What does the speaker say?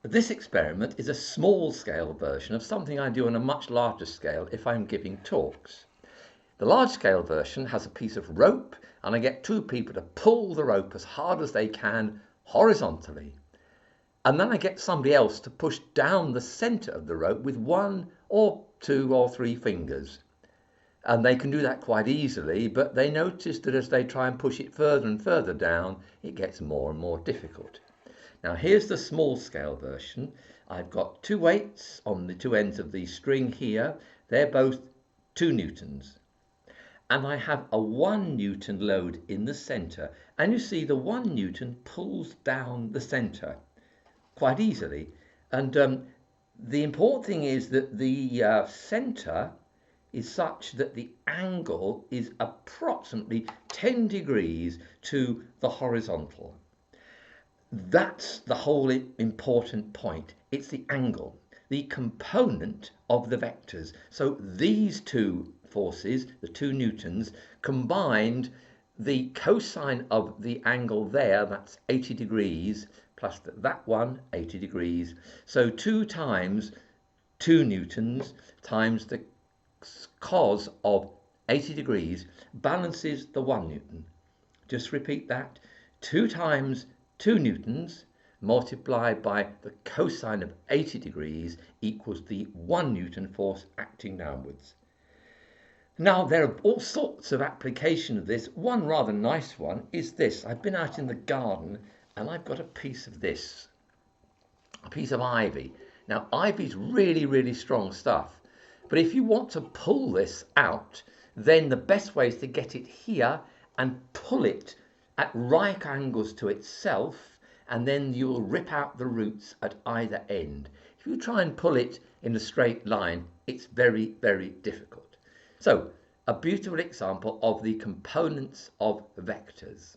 This experiment is a small scale version of something I do on a much larger scale if I'm giving talks. The large scale version has a piece of rope and I get two people to pull the rope as hard as they can horizontally. And then I get somebody else to push down the center of the rope with one or two or three fingers. And they can do that quite easily, but they notice that as they try and push it further and further down, it gets more and more difficult. Now here's the small scale version. I've got two weights on the two ends of the string here. They're both 2 newtons. And I have a 1 Newton load in the center. And you see the 1 Newton pulls down the center quite easily. And the important thing is that the center is such that the angle is approximately 10 degrees to the horizontal. That's the whole important point. It's the angle, the component of the vectors. So these two forces, the 2 newtons, combined, the cosine of the angle there, that's 80 degrees, plus that one, 80 degrees. So 2 times 2 newtons times the cos of 80 degrees balances the 1 newton. Just repeat that. 2 times 2 newtons multiplied by the cosine of 80 degrees equals the 1 Newton force acting downwards. Now there are all sorts of application of this. One rather nice one is this. I've been out in the garden and I've got a piece of this, a piece of ivy. Now ivy's really strong stuff, but if you want to pull this out, then the best way is to get it here and pull it at right angles to itself, and then you'll rip out the roots at either end. If you try and pull it in a straight line, it's very difficult. So, a beautiful example of the components of vectors.